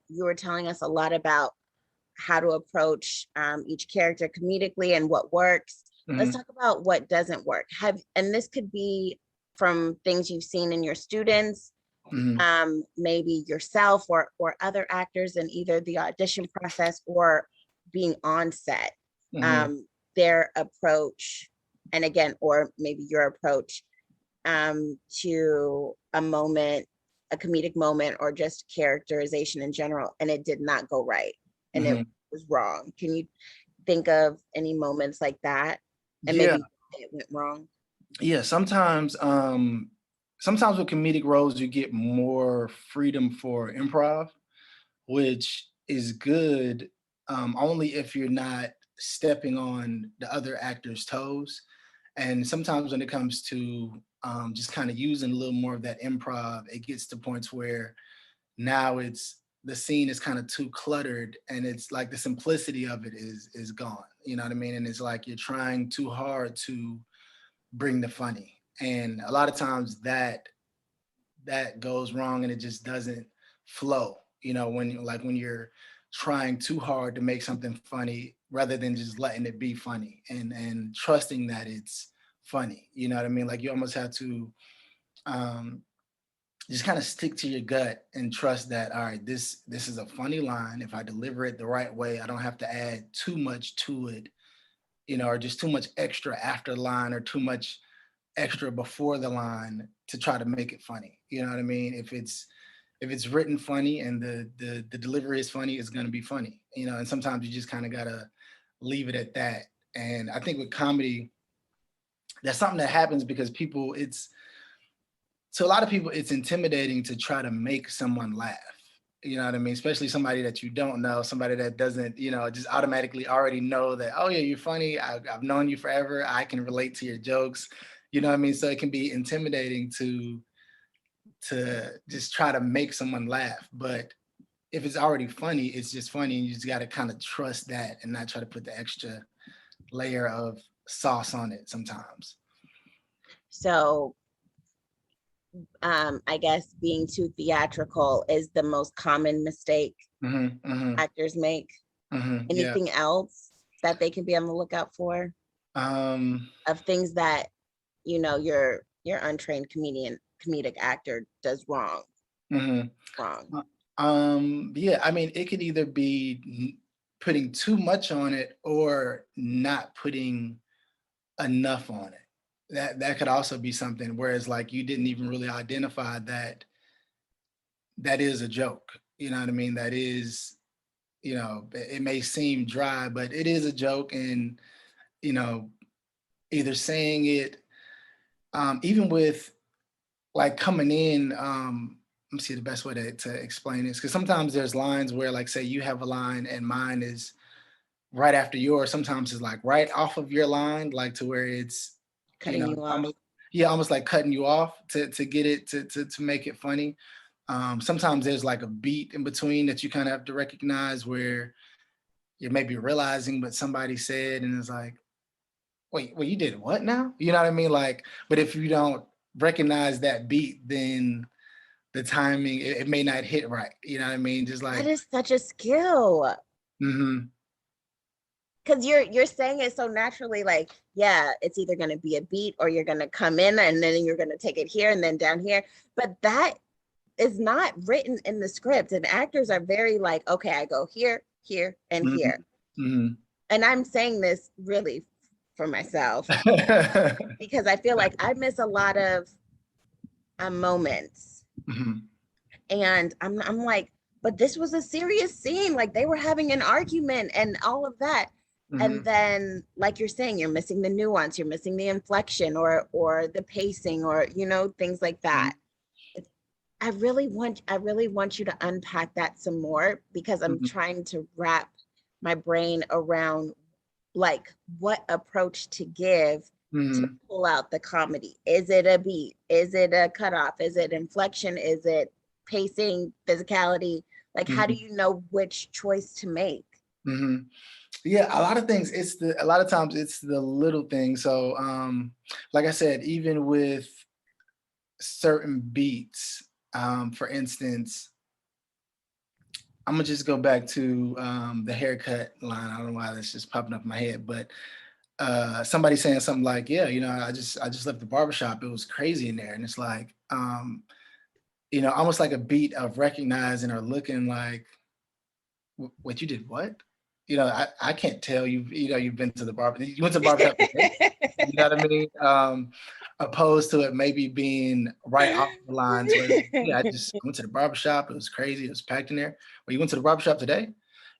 you were telling us a lot about how to approach each character comedically and what works. Let's Mhm, talk about what doesn't work. And this could be from things you've seen in your students, mhm, maybe yourself or other actors in either the audition process or being on set. mhm, Um, their approach, and again, or maybe your approach to a moment, a comedic moment, or just characterization in general, and it did not go right and it mhm. was wrong. Can you think of any moments like that and Yeah, maybe it went wrong? yeah. Sometimes with comedic roles, you get more freedom for improv, which is good, only if you're not stepping on the other actor's toes. And sometimes when it comes to just kind of using a little more of that improv, it gets to points where now it's the scene is kind of too cluttered, and it's like the simplicity of it is gone. You know what I mean? And it's like you're trying too hard to bring the funny, and a lot of times that goes wrong, and it just doesn't flow. You know, when you're trying too hard to make something funny rather than just letting it be funny and trusting that it's funny. You know what I mean? Like you almost have to um, just kind of stick to your gut and trust that, all right, this is a funny line. If I deliver it the right way, I don't have to add too much to it, you know, or just too much extra after the line or too much extra before the line to try to make it funny. You know what I mean? If it's written funny and the delivery is funny, it's gonna be funny. You know, and sometimes you just kind of gotta leave it at that. And I think with comedy, that's something that happens because people, it's to a lot of people, it's intimidating to try to make someone laugh. You know what I mean? Especially somebody that you don't know, somebody that doesn't, you know, just automatically already know that, oh yeah, you're funny. I've known you forever. I can relate to your jokes. You know what I mean? So it can be intimidating to just try to make someone laugh. But if it's already funny, it's just funny, and you just got to kind of trust that and not try to put the extra layer of sauce on it sometimes. So I guess being too theatrical is the most common mistake Hmm, hmm, actors make. yeah. Anything else that they can be on the lookout for Um, of things that your untrained comedic actor does mhm. wrong? Yeah, I mean, it could either be putting too much on it or not putting enough on it. That could also be something. Whereas, like, you didn't even really identify that that is a joke. You know what I mean? That is, you know, it may seem dry, but it is a joke, and you know, either saying it, even with like coming in. Let me see the best way to explain this, because sometimes there's lines where, like, say you have a line and mine is right after yours. Sometimes it's like right off of your line, like to where it's, you Cutting know, you off. almost, yeah, almost like cutting you off to get it to make it funny. Sometimes there's like a beat in between that you kind of have to recognize where you're maybe realizing what somebody said, and it's like, wait, you did what now? You know what I mean? Like, but if you don't recognize that beat, then the timing, it may not hit right. You know what I mean? Just That like, is such a skill. mm-hmm, Because you're saying it so naturally, like, yeah, it's either gonna be a beat or you're gonna come in and then you're gonna take it here and then down here. But that is not written in the script. And actors are very like, okay, I go here, here, and here. mm-hmm, And I'm saying this really for myself mm-hmm. because I feel like I miss a lot of moments. Hmm. And I'm like, but this was a serious scene. Like they were having an argument and all of that. And Hmm. then, like you're saying, you're missing the nuance, you're missing the inflection or the pacing or things like that. I really want you to unpack that some more because I'm Hmm. trying to wrap my brain around like what approach to give to Hmm. pull out the comedy. Is it a beat? Is it a cutoff? Is it inflection? Is it pacing, physicality? Like, how do Hmm. you know which choice to make? Hmm. Yeah, a lot of things. A lot of times it's the little things. So, like I said, even with certain beats, for instance, I'm gonna just go back to the haircut line. I don't know why that's just popping up in my head, but somebody saying something like, "Yeah, I just left the barbershop. It was crazy in there," and it's like, almost like a beat of recognizing or looking like, What you did what?" I can't tell you've been to the barber. You went to the barbershop today. You know what I mean? Opposed to it maybe being right off the lines where, yeah, I just went to the barbershop. It was crazy. It was packed in there. Well, you went to the barbershop today?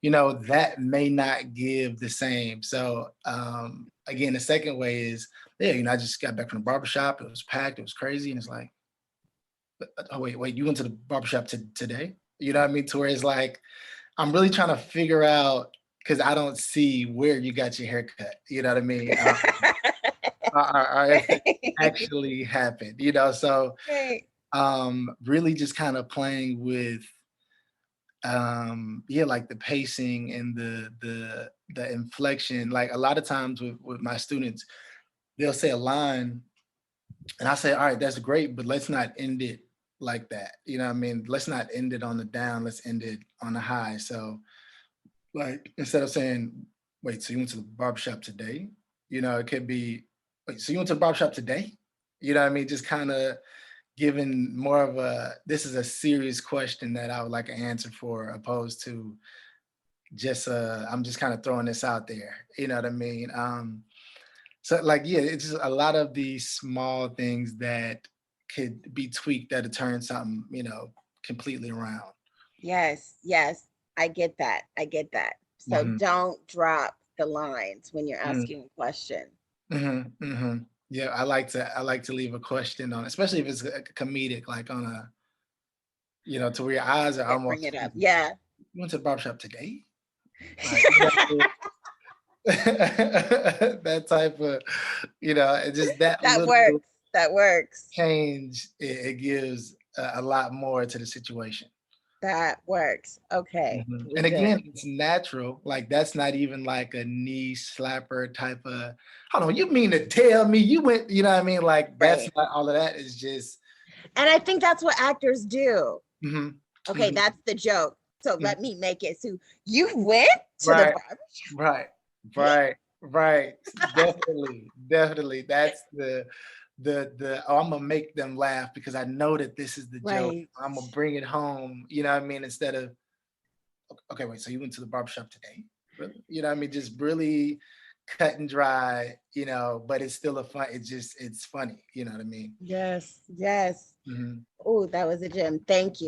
That may not give the same. So again, the second way is, yeah, I just got back from the barbershop. It was packed. It was crazy. And it's like, oh, wait, you went to the barbershop today? You know what I mean? To where it's like, I'm really trying to figure out because I don't see where you got your hair cut. You know what I mean? Or if it Right. actually happened. So Right. really just kind of playing with yeah, like the pacing and the inflection. Like a lot of times with my students, they'll say a line and I say, all right, that's great, but let's not end it like that. You know what I mean? Let's not end it on the down, let's end it on the high. So like instead of saying, wait, so you went to the barbershop today? It could be, wait, so you went to the barbershop today? You know what I mean? Just kind of giving more of this is a serious question that I would like an answer for, opposed to just, I'm just kind of throwing this out there. You know what I mean? So like, yeah, it's just a lot of these small things that could be tweaked that turn something, completely around. Yes, yes, I get that. I get that. So Hmm. don't drop the lines when you're Hmm. asking a question. Hmm. Hmm. Yeah, I like to leave a question on, especially if it's a comedic, like on a, to where your eyes are Bring almost it up. freezing. Yeah. You went to the barbershop today? Like, that type of, it's just that That little works. That works. change, it gives a lot more to the situation. That works. Okay. Mhm. We And again, good. it's natural. Like that's not even like a knee slapper type of, hold on, you mean to tell me you went, you know what I mean? Like that's Right. not all of that is just, And I think that's what actors do. mhm, Okay, mhm, that's the joke. So mhm. let me make it. So you went to the Right, barber? right, right, right. Definitely, definitely. That's oh, I'm gonna make them laugh because I know that this is the joke. Right. I'm gonna bring it home, you know what I mean? Instead of, okay, wait, so you went to the barbershop today? Really? You know what I mean? Just really cut and dry, but it's still it's funny, you know what I mean? Yes. Yes. Mhm. Oh, that was a gem. Thank you.